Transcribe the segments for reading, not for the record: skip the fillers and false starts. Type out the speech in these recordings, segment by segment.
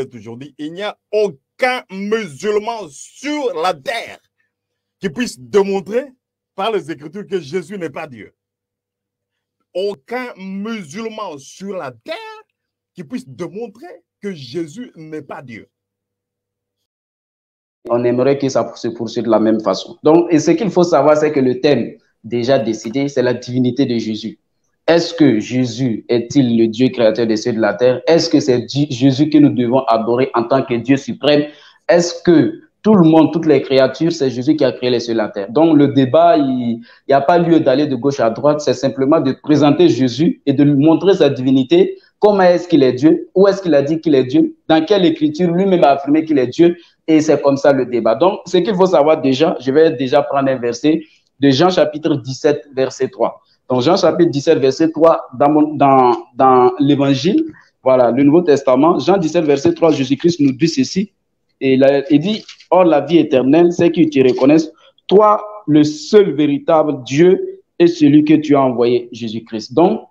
aujourd'hui, il n'y a aucun musulman sur la terre qui puisse démontrer par les Écritures que Jésus n'est pas Dieu. Aucun musulman sur la terre qui puisse démontrer que Jésus n'est pas Dieu. On aimerait que ça se poursuive de la même façon. Donc, et ce qu'il faut savoir, c'est que le thème déjà décidé, c'est la divinité de Jésus. Est-ce que Jésus est-il le Dieu créateur des cieux et de la terre? Est-ce que c'est Jésus que nous devons adorer en tant que Dieu suprême? Est-ce que tout le monde, toutes les créatures, c'est Jésus qui a créé les cieux et la terre? Donc, le débat, il n'y a pas lieu d'aller de gauche à droite, c'est simplement de présenter Jésus et de lui montrer sa divinité. Comment est-ce qu'il est Dieu? Où est-ce qu'il a dit qu'il est Dieu? Dans quelle écriture lui-même a affirmé qu'il est Dieu? Et c'est comme ça le débat. Donc, ce qu'il faut savoir déjà, je vais déjà prendre un verset de Jean chapitre 17, verset 3. Donc, Jean chapitre 17, verset 3, dans l'évangile, voilà, le Nouveau Testament, Jean 17, verset 3, Jésus-Christ nous dit ceci. Et il dit, or la vie éternelle, c'est qu'ils te reconnaissent, toi, le seul véritable Dieu et celui que tu as envoyé, Jésus-Christ. Donc,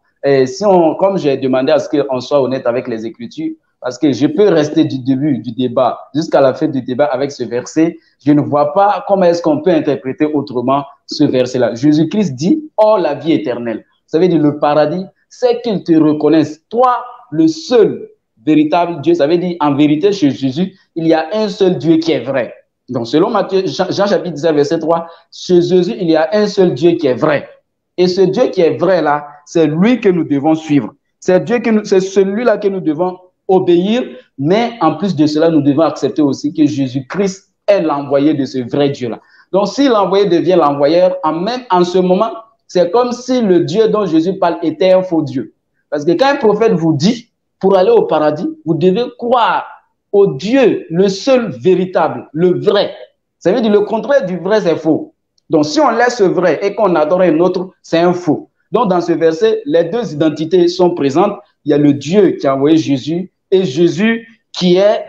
comme j'ai demandé à ce qu'on soit honnête avec les Écritures, parce que je peux rester du début du débat jusqu'à la fin du débat avec ce verset, je ne vois pas comment est-ce qu'on peut interpréter autrement ce verset-là. Jésus-Christ dit, oh la vie éternelle. Ça veut dire le paradis, c'est qu'ils te reconnaissent, toi, le seul véritable Dieu. Ça veut dire, en vérité, chez Jésus, il y a un seul Dieu qui est vrai. Donc, selon Matthieu, Jean chapitre 17, verset 3, chez Jésus, il y a un seul Dieu qui est vrai. Et ce Dieu qui est vrai là, c'est lui que nous devons suivre. C'est celui-là que nous devons obéir, mais en plus de cela, nous devons accepter aussi que Jésus-Christ est l'envoyé de ce vrai Dieu-là. Donc, si l'envoyé devient l'envoyeur, en ce moment, c'est comme si le Dieu dont Jésus parle était un faux Dieu. Parce que quand un prophète vous dit, pour aller au paradis, vous devez croire au Dieu, le seul véritable, le vrai. Ça veut dire le contraire du vrai, c'est faux. Donc, si on laisse ce vrai et qu'on adore un autre, c'est un faux. Donc, dans ce verset, les deux identités sont présentes. Il y a le Dieu qui a envoyé Jésus et Jésus qui est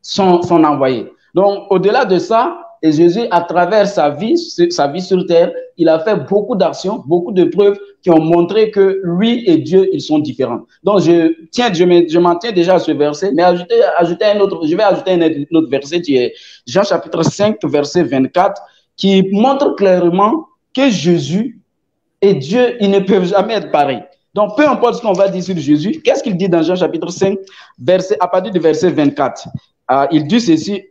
son envoyé. Donc, au-delà de ça, et Jésus, à travers sa vie sur terre, il a fait beaucoup d'actions, beaucoup de preuves qui ont montré que lui et Dieu, ils sont différents. Donc, je m'en tiens déjà à ce verset, mais je vais ajouter un autre verset qui est Jean chapitre 5, verset 24, qui montre clairement que Jésus et Dieu, ils ne peuvent jamais être pareils. Donc, peu importe ce qu'on va dire sur Jésus, qu'est-ce qu'il dit dans Jean chapitre 5, à partir du verset 24? Il dit ceci,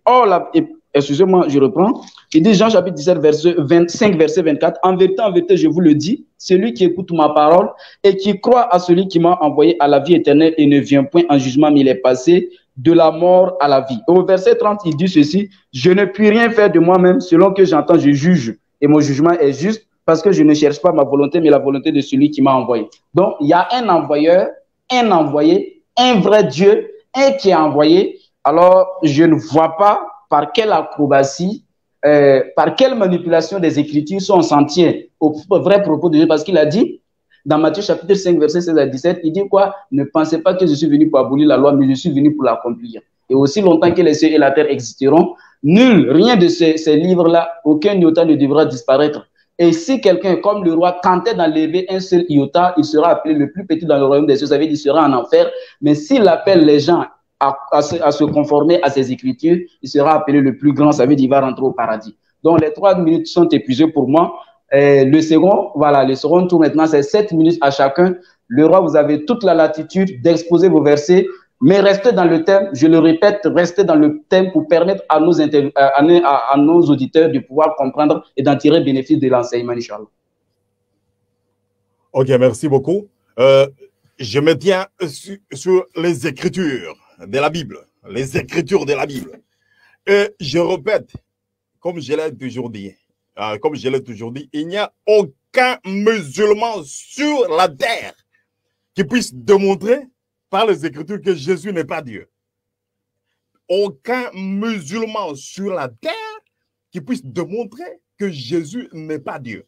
excusez-moi, je reprends. Il dit Jean chapitre 17, verset 25, verset 24, en vérité, je vous le dis, celui qui écoute ma parole et qui croit à celui qui m'a envoyé à la vie éternelle et ne vient point en jugement, mais il est passé de la mort à la vie. Au verset 30, il dit ceci, je ne puis rien faire de moi-même, selon que j'entends, je juge, et mon jugement est juste, parce que je ne cherche pas ma volonté, mais la volonté de celui qui m'a envoyé. Donc, il y a un envoyeur, un envoyé, un vrai Dieu, un qui est envoyé. Alors, je ne vois pas par quelle acrobatie, par quelle manipulation des Écritures sont sentiers au vrai propos de Dieu, parce qu'il a dit, dans Matthieu chapitre 5, verset 16 à 17, il dit quoi? Ne pensez pas que je suis venu pour abolir la loi, mais je suis venu pour l'accomplir. Et aussi longtemps que les cieux et la terre existeront, rien de ces livres-là, aucun iota ne devra disparaître. Et si quelqu'un, comme le roi, tentait d'enlever un seul iota, il sera appelé le plus petit dans le royaume des cieux, ça veut dire qu'il sera en enfer. Mais s'il appelle les gens à se conformer à ces écritures, il sera appelé le plus grand, ça veut dire qu'il va rentrer au paradis. Donc les 3 minutes sont épuisées pour moi. Le second tour maintenant, c'est 7 minutes à chacun. Le roi, vous avez toute la latitude d'exposer vos versets, mais restez dans le thème, je le répète, restez dans le thème pour permettre à nos auditeurs de pouvoir comprendre et d'en tirer bénéfice de l'enseignement, Inch'Allah. Ok, merci beaucoup. Je me tiens sur les Écritures de la Bible, les Écritures de la Bible. Et je répète, comme je l'ai toujours dit, il n'y a aucun musulman sur la terre qui puisse démontrer par les Écritures que Jésus n'est pas Dieu. Aucun musulman sur la terre qui puisse démontrer que Jésus n'est pas Dieu.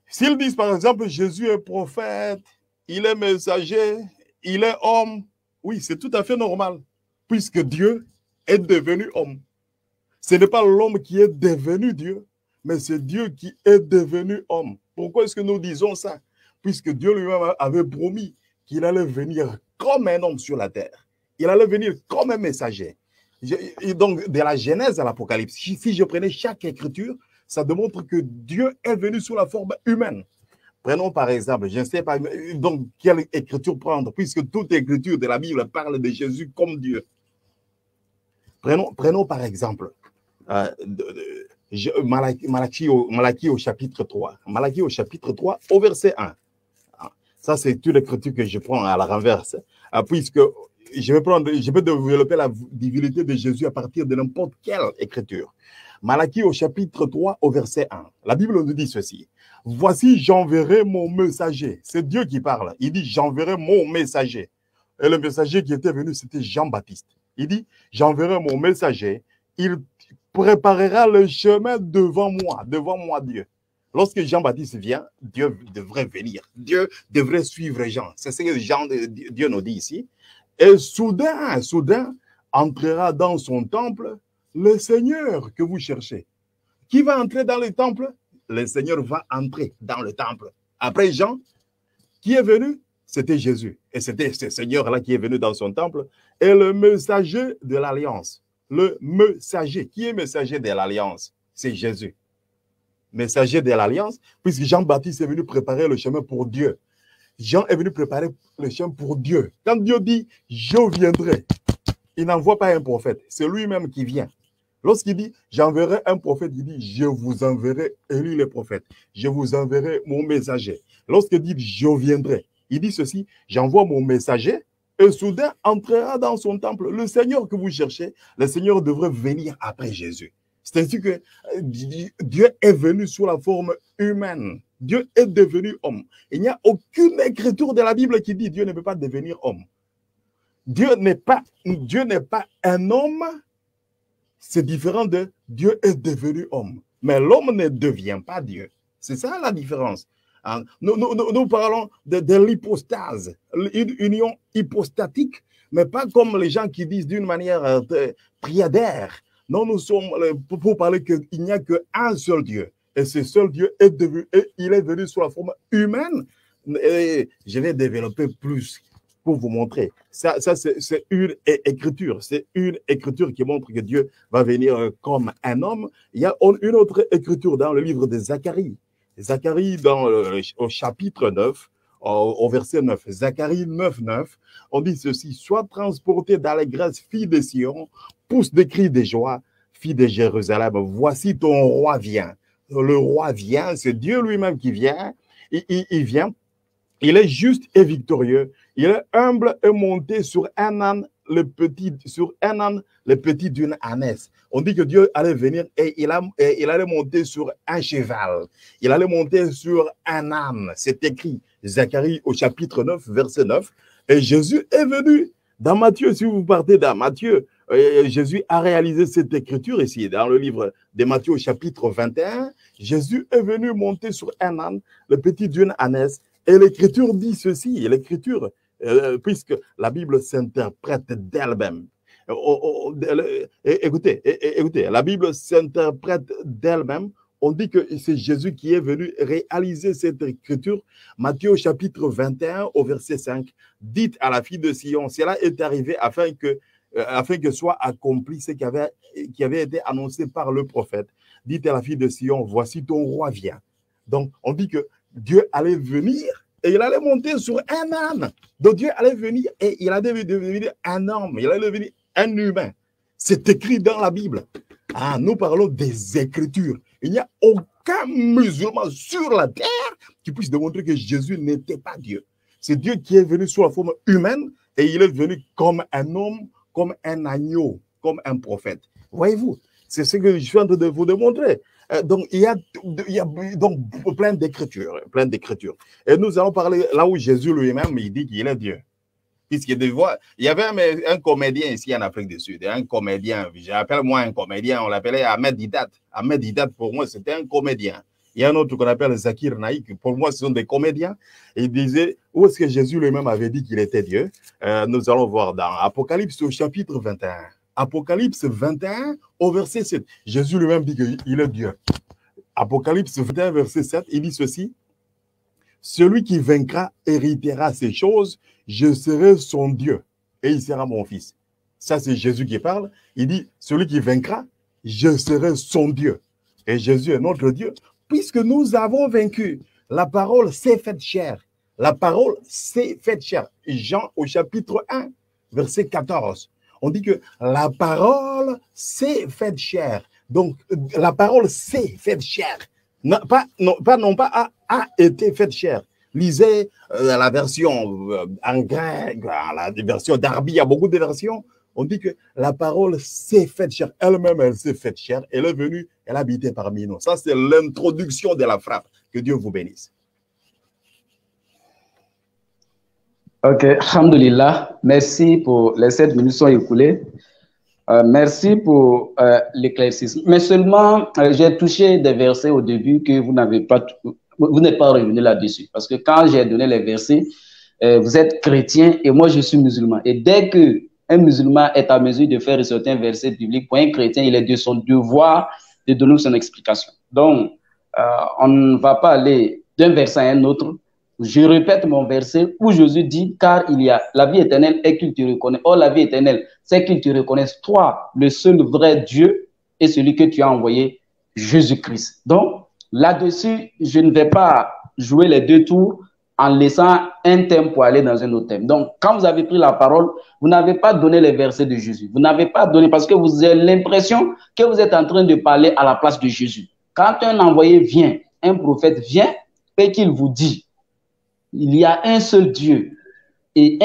S'ils disent par exemple Jésus est prophète, il est messager, il est homme, oui, c'est tout à fait normal, puisque Dieu est devenu homme. Ce n'est pas l'homme qui est devenu Dieu, mais c'est Dieu qui est devenu homme. Pourquoi est-ce que nous disons ça? Puisque Dieu lui-même avait promis qu'il allait venir comme un homme sur la terre. Il allait venir comme un messager. Et donc, de la Genèse à l'Apocalypse, si je prenais chaque écriture, ça démontre que Dieu est venu sous la forme humaine. Prenons par exemple, je ne sais pas, donc quelle écriture prendre, puisque toute écriture de la Bible parle de Jésus comme Dieu. Prenons par exemple Malachie au chapitre 3. Malachie au chapitre 3, au verset 1. Ça, c'est une écriture que je prends à la renverse, puisque je peux développer la divinité de Jésus à partir de n'importe quelle écriture. Malachie au chapitre 3, au verset 1. La Bible nous dit ceci. Voici, j'enverrai mon messager. C'est Dieu qui parle. Il dit, j'enverrai mon messager. Et le messager qui était venu, c'était Jean-Baptiste. Il dit, j'enverrai mon messager. Il préparera le chemin devant moi Dieu. Lorsque Jean-Baptiste vient, Dieu devrait venir. Dieu devrait suivre Jean. C'est ce que Dieu nous dit ici. Et soudain, entrera dans son temple le Seigneur que vous cherchez. Qui va entrer dans le temple? Le Seigneur va entrer dans le temple. Après Jean, qui est venu? C'était Jésus. Et c'était ce Seigneur-là qui est venu dans son temple. Et le messager de l'Alliance. Le messager. Qui est messager de l'Alliance? C'est Jésus. Messager de l'Alliance, puisque Jean-Baptiste est venu préparer le chemin pour Dieu. Jean est venu préparer le chemin pour Dieu. Quand Dieu dit « je viendrai », il n'envoie pas un prophète. C'est lui-même qui vient. Lorsqu'il dit « j'enverrai un prophète », il dit « je vous enverrai Élie le prophète. Je vous enverrai mon messager ». Lorsqu'il dit « je viendrai », il dit ceci « j'envoie mon messager et soudain entrera dans son temple le Seigneur que vous cherchez. Le Seigneur devrait venir après Jésus. » C'est ainsi que Dieu est venu sous la forme humaine. Dieu est devenu homme. Il n'y a aucune écriture de la Bible qui dit Dieu ne peut pas devenir homme. Dieu n'est pas un homme. C'est différent de Dieu est devenu homme. Mais l'homme ne devient pas Dieu. C'est ça la différence. Nous parlons de l'hypostase, une union hypostatique, mais pas comme les gens qui disent d'une manière triadaire. Non, nous sommes pour parler qu'il n'y a qu'un seul Dieu. Et ce seul Dieu est devenu, et il est venu sous la forme humaine. Et je vais développer plus pour vous montrer. Ça c'est une écriture. C'est une écriture qui montre que Dieu va venir comme un homme. Il y a une autre écriture dans le livre de Zacharie. Zacharie au chapitre 9, au verset 9. Zacharie 9, 9, on dit ceci. Sois transporté d'allégresse, fille de Sion, pousse des cris de joie, fille de Jérusalem. Voici ton roi vient. Le roi vient, c'est Dieu lui-même qui vient. Il vient. Il est juste et victorieux. Il est humble et monté sur un âne, le petit d'une ânesse. On dit que Dieu allait venir et il allait monter sur un cheval. Il allait monter sur un âne. C'est écrit, Zacharie au chapitre 9, verset 9. Et Jésus est venu. Dans Matthieu, si vous partez dans Matthieu, Jésus a réalisé cette écriture ici, dans le livre de Matthieu au chapitre 21. Jésus est venu monter sur un âne, le petit d'une ânesse. Et l'écriture dit ceci, l'écriture, puisque la Bible s'interprète d'elle-même. Écoutez, la Bible s'interprète d'elle-même. On dit que c'est Jésus qui est venu réaliser cette écriture. Matthieu au chapitre 21 au verset 5. Dites à la fille de Sion, cela est arrivé afin que soit accompli ce qui avait été annoncé par le prophète. Dites à la fille de Sion, voici ton roi vient. Donc, on dit que Dieu allait venir et il allait monter sur un âne. Donc, Dieu allait venir et il allait devenir un homme. Il allait devenir un humain. C'est écrit dans la Bible. Nous parlons des Écritures. Il n'y a aucun musulman sur la terre qui puisse démontrer que Jésus n'était pas Dieu. C'est Dieu qui est venu sous la forme humaine et il est venu comme un homme, comme un agneau, comme un prophète. Voyez-vous, c'est ce que je suis en train de vous démontrer. Donc, il y a donc plein d'écritures. Et nous allons parler là où Jésus lui-même, il dit qu'il est Dieu. Puisqu'il y avait un comédien ici en Afrique du Sud, un comédien, j'appelle moi un comédien, on l'appelait Ahmed Didat. Ahmed Didat, pour moi, c'était un comédien. Il y a un autre qu'on appelle Zakir Naïk, pour moi, ce sont des comédiens. Il disait, où est-ce que Jésus lui-même avait dit qu'il était Dieu? Nous allons voir dans Apocalypse au chapitre 21. Apocalypse 21 au verset 7. Jésus lui-même dit qu'il est Dieu. Apocalypse 21, verset 7, il dit ceci. Celui qui vaincra héritera ces choses, je serai son Dieu et il sera mon fils. Ça, c'est Jésus qui parle. Il dit, celui qui vaincra, je serai son Dieu. Et Jésus est notre Dieu, puisque nous avons vaincu. La parole s'est faite chair. La parole s'est faite chair. Jean au chapitre 1, verset 14. On dit que la parole s'est faite chair. Donc, la parole s'est faite chair. Non pas a été faite chair. Lisez la version en grec, la version d'Arbi, il y a beaucoup de versions. On dit que la parole s'est faite chair. Elle-même, elle s'est faite chair. Elle est venue, elle habitait parmi nous. Ça, c'est l'introduction de la frappe. Que Dieu vous bénisse. Ok, alhamdulillah. Merci pour les 7 minutes sont écoulées. Merci pour l'éclaircissement. Mais seulement, j'ai touché des versets au début que vous n'êtes pas revenu là-dessus. Parce que quand j'ai donné les versets, vous êtes chrétien et moi je suis musulman. Et dès qu'un musulman est à mesure de faire certains versets bibliques, pour un chrétien, il est de son devoir de donner son explication. Donc, on ne va pas aller d'un verset à un autre. Je répète mon verset où Jésus dit, car il y a la vie éternelle et qu'il te reconnaît. Or, la vie éternelle, c'est qu'il te reconnaisse, toi, le seul vrai Dieu et celui que tu as envoyé, Jésus-Christ. Donc, là-dessus, je ne vais pas jouer les deux tours en laissant un thème pour aller dans un autre thème. Donc, quand vous avez pris la parole, vous n'avez pas donné les versets de Jésus. Vous n'avez pas donné parce que vous avez l'impression que vous êtes en train de parler à la place de Jésus. Quand un envoyé vient, un prophète vient et qu'il vous dit, il y a un seul Dieu et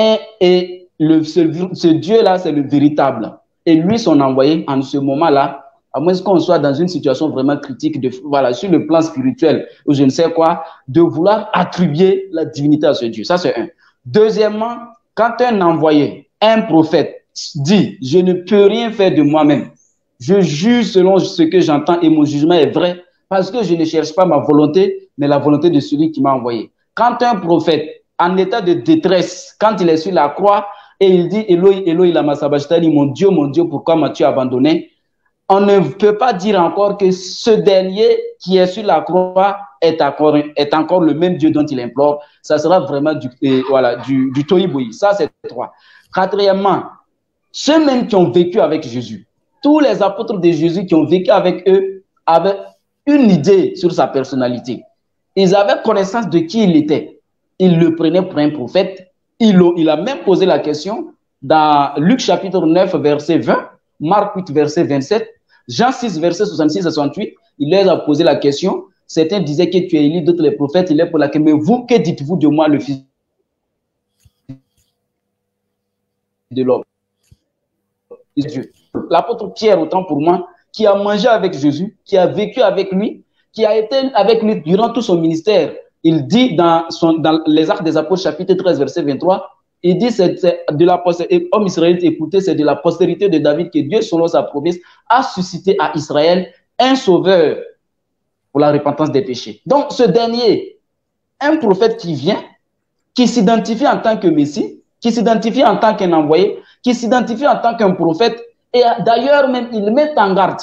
ce Dieu-là, c'est le véritable. Et lui, son envoyé, en ce moment-là, à moins qu'on soit dans une situation vraiment critique, voilà, sur le plan spirituel, ou je ne sais quoi, de vouloir attribuer la divinité à ce Dieu. Ça, c'est un. Deuxièmement, quand un envoyé, un prophète, dit « Je ne peux rien faire de moi-même. Je juge selon ce que j'entends et mon jugement est vrai parce que je ne cherche pas ma volonté, mais la volonté de celui qui m'a envoyé. » Quand un prophète, en état de détresse, quand il est sur la croix et il dit « Eloi, Eloi, lama sabachthani, mon Dieu, pourquoi m'as-tu abandonné ?» On ne peut pas dire encore que ce dernier qui est sur la croix est encore le même Dieu dont il implore. Ça sera vraiment du tohu-bohi. Ça, c'est 3. Quatrièmement, ceux-mêmes qui ont vécu avec Jésus, tous les apôtres de Jésus qui ont vécu avec eux avaient une idée sur sa personnalité. Ils avaient connaissance de qui il était. Ils le prenaient pour un prophète. Il a même posé la question dans Luc chapitre 9, verset 20, Marc 8, verset 27, Jean 6, verset 66 à 68. Il leur a posé la question. Certains disaient que tu es Élie, d'autres les prophètes. Il est pour laquelle, mais vous, que dites-vous de moi, le Fils de l'homme? L'apôtre Pierre, autant pour moi, qui a mangé avec Jésus, qui a vécu avec lui, qui a été avec lui durant tout son ministère. Il dit dans les Actes des Apôtres, chapitre 13, verset 23, il dit, c'est de la postérité, homme israélite, écoutez, c'est de la postérité de David que Dieu, selon sa promesse, a suscité à Israël un sauveur pour la repentance des péchés. Donc, ce dernier, un prophète qui vient, qui s'identifie en tant que Messie, qui s'identifie en tant qu'un envoyé, qui s'identifie en tant qu'un prophète, et d'ailleurs, même, il met en garde.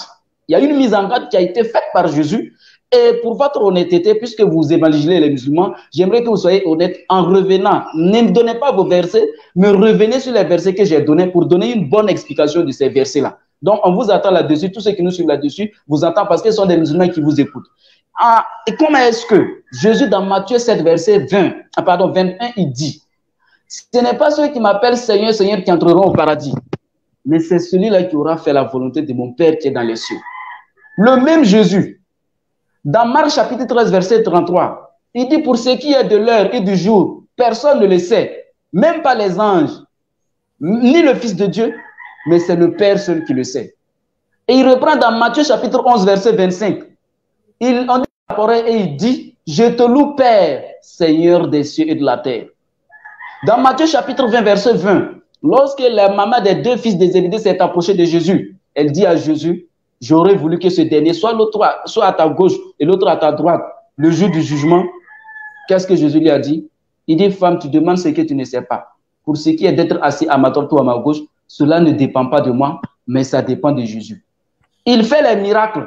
Il y a une mise en garde qui a été faite par Jésus. Et pour votre honnêteté, puisque vous évangélisez les musulmans, j'aimerais que vous soyez honnêtes en revenant. Ne donnez pas vos versets, mais revenez sur les versets que j'ai donnés pour donner une bonne explication de ces versets-là. Donc, on vous attend là-dessus. Tous ceux qui nous suivent là-dessus vous entendent parce que ce sont des musulmans qui vous écoutent. Ah, et comment est-ce que Jésus, dans Matthieu 7, verset 21, il dit, ce n'est pas ceux qui m'appellent Seigneur, Seigneur qui entreront au paradis, mais c'est celui-là qui aura fait la volonté de mon Père qui est dans les cieux. Le même Jésus, dans Marc chapitre 13, verset 33, il dit, pour ce qui est de l'heure et du jour, personne ne le sait, même pas les anges, ni le Fils de Dieu, mais c'est le Père seul qui le sait. Et il reprend dans Matthieu chapitre 11, verset 25. On dit la parole et il dit, je te loue Père, Seigneur des cieux et de la terre. Dans Matthieu chapitre 20, verset 20, lorsque la maman des 2 fils de Zébédée s'est approchée de Jésus, elle dit à Jésus, j'aurais voulu que ce dernier soit à ta gauche et l'autre à ta droite le jour du jugement. Qu'est-ce que Jésus lui a dit? Il dit, femme, tu demandes ce que tu ne sais pas. Pour ce qui est d'être assis à ma droite ou à ma gauche, cela ne dépend pas de moi, mais ça dépend de Jésus. Il fait les miracles.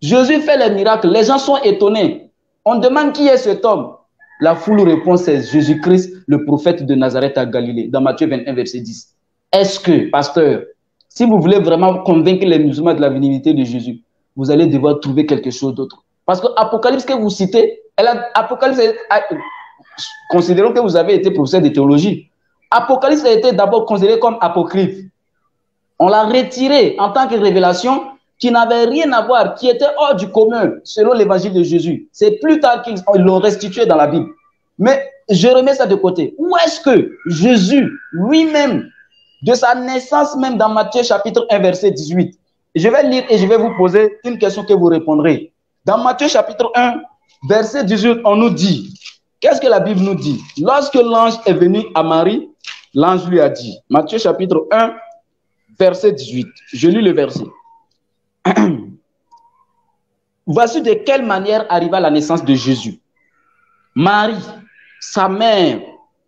Jésus fait les miracles. Les gens sont étonnés. On demande qui est cet homme. La foule répond, c'est Jésus-Christ, le prophète de Nazareth à Galilée, dans Matthieu 21, verset 10. Est-ce que, pasteur, si vous voulez vraiment convaincre les musulmans de la divinité de Jésus, vous allez devoir trouver quelque chose d'autre? Parce que Apocalypse que vous citez, Apocalypse, considérons que vous avez été professeur de théologie. Apocalypse a été d'abord considéré comme apocryphe. On l'a retiré en tant que révélation qui n'avait rien à voir, qui était hors du commun selon l'évangile de Jésus. C'est plus tard qu'ils l'ont restitué dans la Bible. Mais je remets ça de côté. Où est-ce que Jésus lui-même, de sa naissance même dans Matthieu chapitre 1 verset 18, je vais lire et je vais vous poser une question que vous répondrez. Dans Matthieu chapitre 1 verset 18, on nous dit, qu'est-ce que la Bible nous dit? Lorsque l'ange est venu à Marie, l'ange lui a dit, Matthieu chapitre 1 verset 18, je lis le verset. Voici de quelle manière arriva la naissance de Jésus. Marie, sa mère,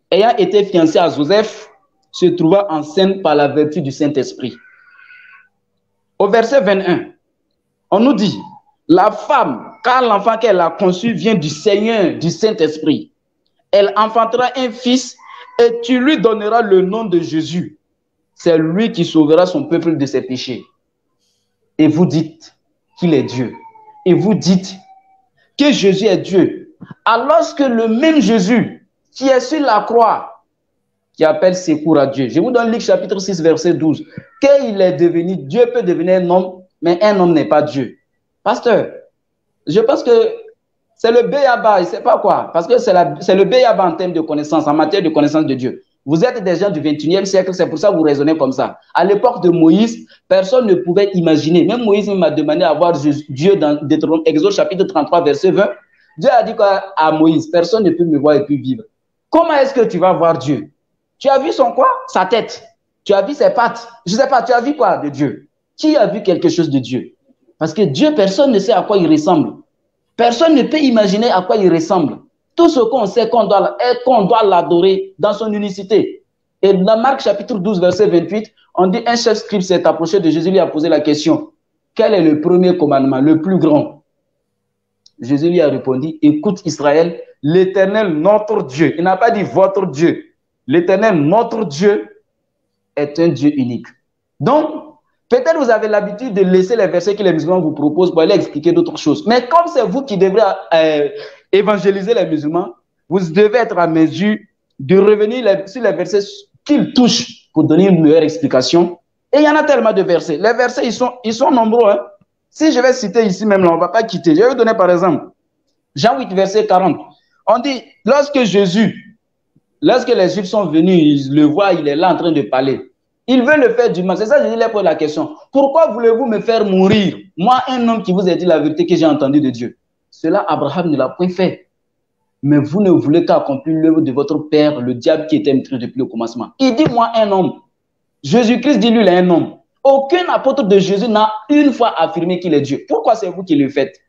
ayant été fiancée à Joseph, se trouva enceinte par la vertu du Saint-Esprit. Au verset 21, on nous dit, la femme, car l'enfant qu'elle a conçu vient du Seigneur, du Saint-Esprit. Elle enfantera un fils et tu lui donneras le nom de Jésus. C'est lui qui sauvera son peuple de ses péchés. Et vous dites qu'il est Dieu. Et vous dites que Jésus est Dieu. Alors que le même Jésus qui est sur la croix, qui appelle secours à Dieu. Je vous donne Luc chapitre 6, verset 12. Qu'il est devenu, Dieu peut devenir un homme, mais un homme n'est pas Dieu. Pasteur, je pense que c'est le béaba, je ne sais pas quoi, parce que c'est le béaba en termes de connaissance, en matière de connaissance de Dieu. Vous êtes des gens du 21e siècle, c'est pour ça que vous raisonnez comme ça. À l'époque de Moïse, personne ne pouvait imaginer. Même Moïse m'a demandé à voir Dieu dans Exode chapitre 33, verset 20. Dieu a dit à Moïse, personne ne peut me voir et puis vivre. Comment est-ce que tu vas voir Dieu? Tu as vu son quoi? Sa tête. Tu as vu ses pattes. Je ne sais pas, tu as vu quoi de Dieu? Qui a vu quelque chose de Dieu? Parce que Dieu, personne ne sait à quoi il ressemble. Personne ne peut imaginer à quoi il ressemble. Tout ce qu'on sait qu'on doit l'adorer dans son unicité. Et dans Marc chapitre 12, verset 28, on dit un chef scribe s'est approché de Jésus, lui a posé la question. Quel est le premier commandement, le plus grand? Jésus lui a répondu, écoute Israël, l'Éternel notre Dieu. Il n'a pas dit votre Dieu. L'Éternel notre Dieu est un Dieu unique. Donc, peut-être vous avez l'habitude de laisser les versets que les musulmans vous proposent pour aller expliquer d'autres choses. Mais comme c'est vous qui devrez évangéliser les musulmans, vous devez être à mesure de revenir sur les versets qu'ils touchent pour donner une meilleure explication. Et il y en a tellement de versets. Les versets, ils sont nombreux. Hein. Si je vais citer ici même, là, on ne va pas quitter. Je vais vous donner par exemple Jean 8, verset 40. On dit, lorsque les Juifs sont venus, ils le voient, il est là en train de parler. Ils veulent le faire du mal. C'est ça que je leur pose la question. Pourquoi voulez-vous me faire mourir? Moi, un homme qui vous a dit la vérité que j'ai entendue de Dieu. Cela, Abraham ne l'a point fait. Mais vous ne voulez qu'accomplir l'œuvre de votre père, le diable qui était maître depuis le commencement. Il dit, moi, un homme. Jésus-Christ dit, lui, il est un homme. Aucun apôtre de Jésus n'a une fois affirmé qu'il est Dieu. Pourquoi c'est vous qui le faites?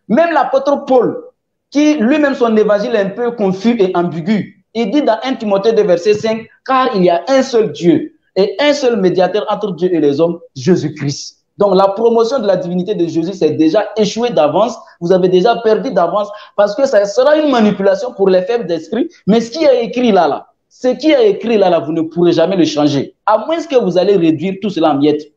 Même l'apôtre Paul, qui lui-même son évangile est un peu confus et ambigu, il dit dans 1 Timothée 2, verset 5, car il y a un seul Dieu et un seul médiateur entre Dieu et les hommes, Jésus-Christ. Donc la promotion de la divinité de Jésus, c'est déjà échoué d'avance. Vous avez déjà perdu d'avance parce que ça sera une manipulation pour les faibles d'esprit. Mais ce qui est écrit là, ce qui est écrit là, vous ne pourrez jamais le changer. À moins que vous allez réduire tout cela en miettes.